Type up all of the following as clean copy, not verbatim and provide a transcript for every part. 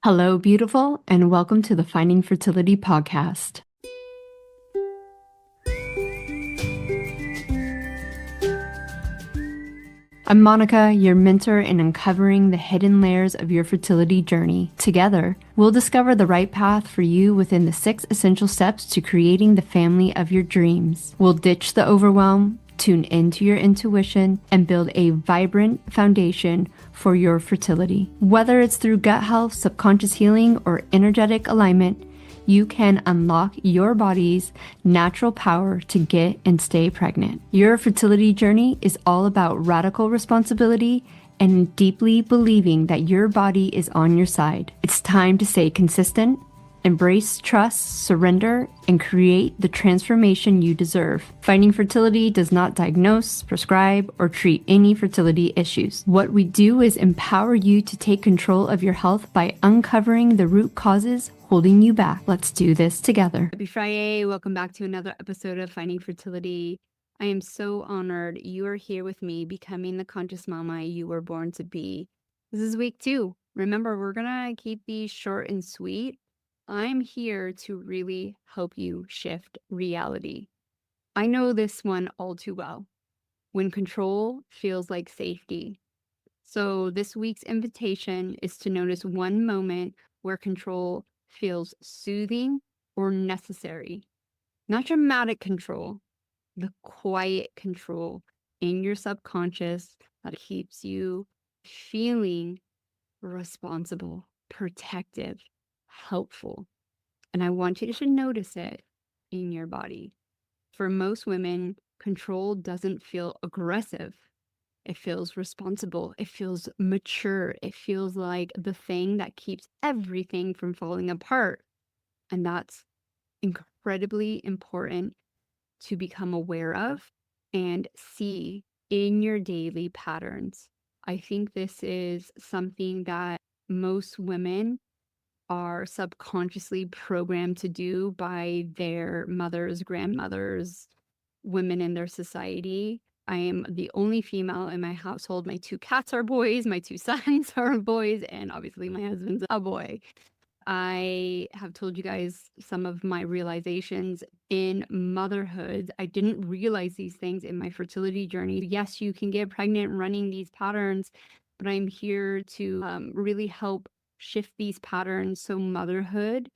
Hello, beautiful, and welcome to the Finding Fertility podcast. I'm Monica, your mentor in uncovering the hidden layers of your fertility journey. Together, we'll discover the right path for you within the 6 essential steps to creating the family of your dreams. We'll ditch the overwhelm, tune into your intuition, and build a vibrant foundation for your fertility. Whether it's through gut health, subconscious healing, or energetic alignment, you can unlock your body's natural power to get and stay pregnant. Your fertility journey is all about radical responsibility and deeply believing that your body is on your side. It's time to stay consistent, embrace trust, surrender, and create the transformation you deserve. Finding Fertility does not diagnose, prescribe, or treat any fertility issues. What we do is empower you to take control of your health by uncovering the root causes holding you back. Let's do this together. Happy Friday. Welcome back to another episode of Finding Fertility. I am so honored you are here with me, becoming the conscious mama you were born to be. This is week 2. Remember, we're going to keep these short and sweet. I'm here to really help you shift reality. I know this one all too well. When control feels like safety. So this week's invitation is to notice one moment where control feels soothing or necessary. Not dramatic control, the quiet control in your subconscious that keeps you feeling responsible, protective, helpful. And I want you to notice it in your body. For most women, control doesn't feel aggressive. It feels responsible. It feels mature. It feels like the thing that keeps everything from falling apart. And that's incredibly important to become aware of and see in your daily patterns. I think this is something that most women are subconsciously programmed to do by their mothers, grandmothers, women in their society. I am the only female in my household. My 2 cats are boys, my 2 sons are boys, and obviously my husband's a boy. I have told you guys some of my realizations in motherhood. I didn't realize these things in my fertility journey. Yes, you can get pregnant running these patterns, but I'm here to really help shift these patterns so motherhood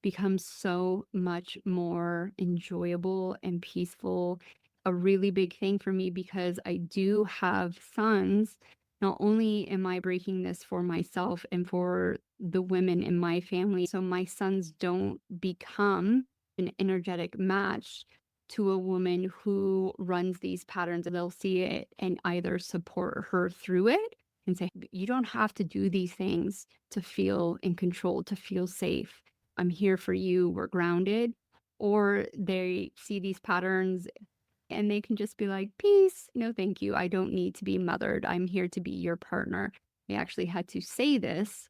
becomes so much more enjoyable and peaceful. A really big thing for me because I do have sons. Not only am I breaking this for myself and for the women in my family, so my sons don't become an energetic match to a woman who runs these patterns. They'll see it and either support her through it and say, you don't have to do these things to feel in control, to feel safe. I'm here for you. We're grounded. Or they see these patterns and they can just be like, peace, no, thank you. I don't need to be mothered. I'm here to be your partner. I actually had to say this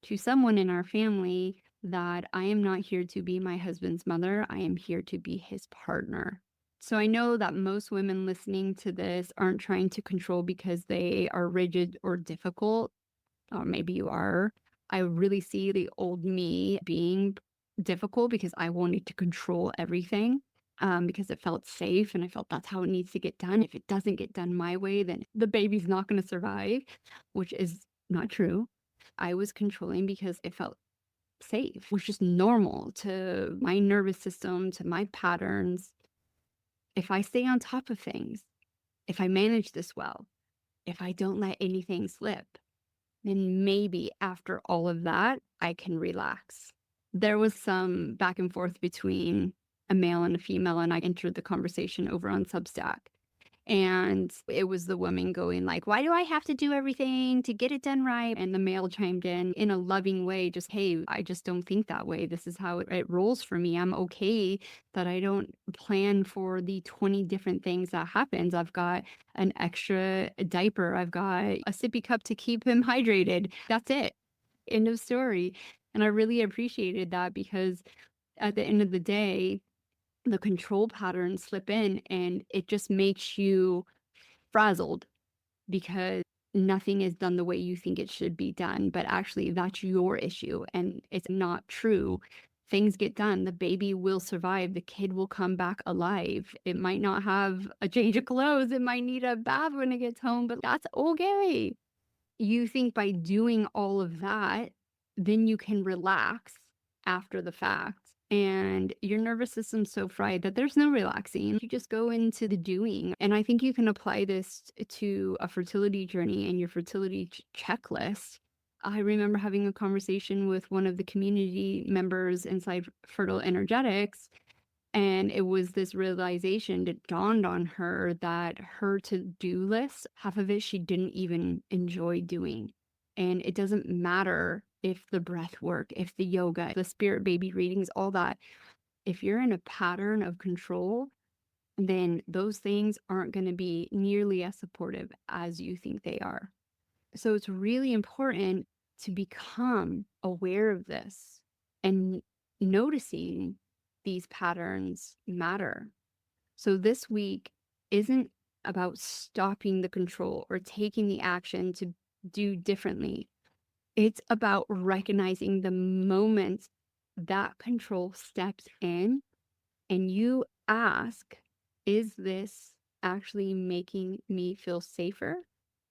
to someone in our family that I am not here to be my husband's mother. I am here to be his partner. So I know that most women listening to this aren't trying to control because they are rigid or difficult. Or maybe you are. I really see the old me being difficult because I wanted to control everything. Because it felt safe and I felt that's how it needs to get done. If it doesn't get done my way, then the baby's not going to survive, which is not true. I was controlling because it felt safe, which is normal to my nervous system, to my patterns. If I stay on top of things, if I manage this well, if I don't let anything slip, then maybe after all of that, I can relax. There was some back and forth between a male and a female, and I entered the conversation over on Substack. And it was the woman going like, why do I have to do everything to get it done right? And the male chimed in a loving way, just, hey, I just don't think that way. This is how it rolls for me. I'm okay that I don't plan for the 20 different things that happens. I've got an extra diaper. I've got a sippy cup to keep him hydrated. That's it. End of story. And I really appreciated that because at the end of the day, the control patterns slip in and it just makes you frazzled because nothing is done the way you think it should be done, but actually that's your issue and it's not true. Things get done. The baby will survive. The kid will come back alive. It might not have a change of clothes. It might need a bath when it gets home, but that's okay. You think by doing all of that, then you can relax after the fact. And your nervous system's so fried that there's no relaxing. You just go into the doing. And I think you can apply this to a fertility journey and your fertility checklist. I remember having a conversation with one of the community members inside Fertile Energetics, and it was this realization that dawned on her that her to-do list, half of it she didn't even enjoy doing. And it doesn't matter if the breath work, if the yoga, the spirit baby readings, all that. If you're in a pattern of control, then those things aren't going to be nearly as supportive as you think they are. So it's really important to become aware of this, and noticing these patterns matter. So this week isn't about stopping the control or taking the action to do differently. It's about recognizing the moment that control steps in and you ask, is this actually making me feel safer?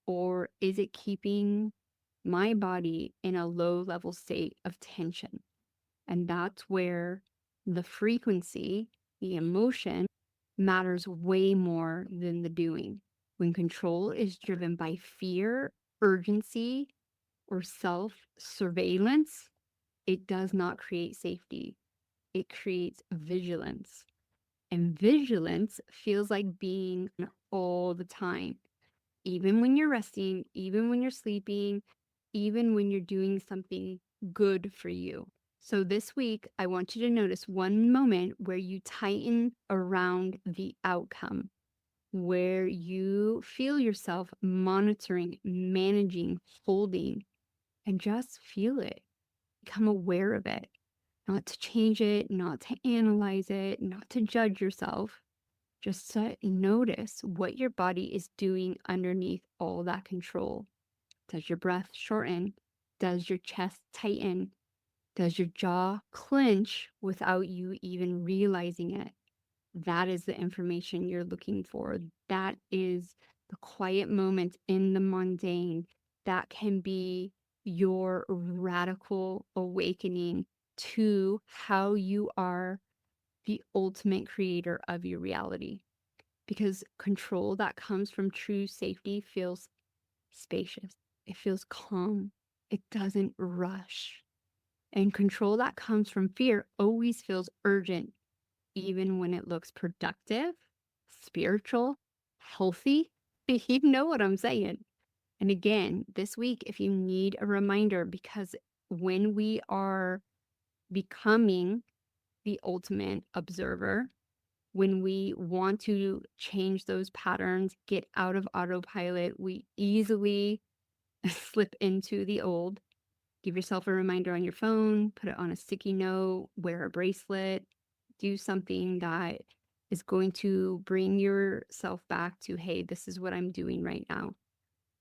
Or is it keeping my body in a low level state of tension? And that's where the frequency, the emotion, matters way more than the doing. When control is driven by fear, urgency, or self-surveillance, it does not create safety. It creates vigilance. And vigilance feels like being all the time, even when you're resting, even when you're sleeping, even when you're doing something good for you. So this week, I want you to notice one moment where you tighten around the outcome, where you feel yourself monitoring, managing, holding, and just feel it. Become aware of it, not to change it, not to analyze it, not to judge yourself. Just to notice what your body is doing underneath all that control. Does your breath shorten? Does your chest tighten? Does your jaw clench without you even realizing it? That is the information you're looking for. That is the quiet moment in the mundane. That can be your radical awakening to how you are the ultimate creator of your reality. Because control that comes from true safety feels spacious. It feels calm. It doesn't rush. And control that comes from fear always feels urgent, even when it looks productive, spiritual, healthy. You know what I'm saying. And again, this week, if you need a reminder, because when we are becoming the ultimate observer, when we want to change those patterns, get out of autopilot, we easily slip into the old. Give yourself a reminder on your phone, put it on a sticky note, wear a bracelet, do something that is going to bring yourself back to, hey, this is what I'm doing right now.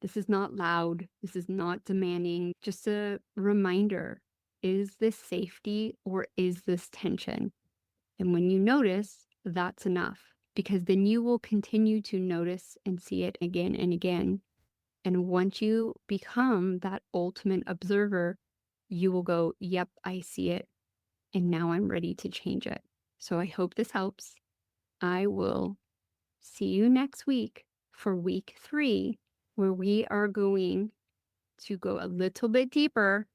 This is not loud. This is not demanding. Just a reminder. Is this safety or is this tension? And when you notice, that's enough, because then you will continue to notice and see it again and again. And once you become that ultimate observer, you will go, yep, I see it. And now I'm ready to change it. So I hope this helps. I will see you next week for week 3, where we are going to go a little bit deeper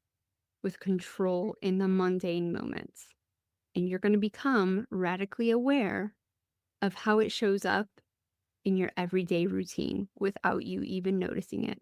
with control in the mundane moments. And you're going to become radically aware of how it shows up in your everyday routine without you even noticing it.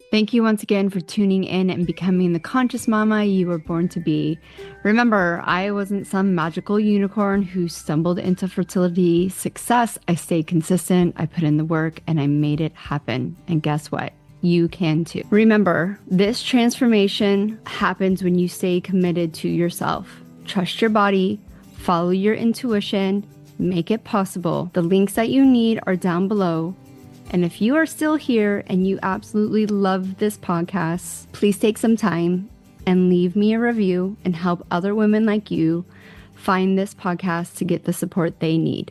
Thank you once again for tuning in and becoming the conscious mama you were born to be. Remember, I wasn't some magical unicorn who stumbled into fertility success. I stayed consistent, I put in the work, and I made it happen. And guess what? You can too. Remember, this transformation happens when you stay committed to yourself. Trust your body, follow your intuition, make it possible. The links that you need are down below. And if you are still here and you absolutely love this podcast, please take some time and leave me a review and help other women like you find this podcast to get the support they need.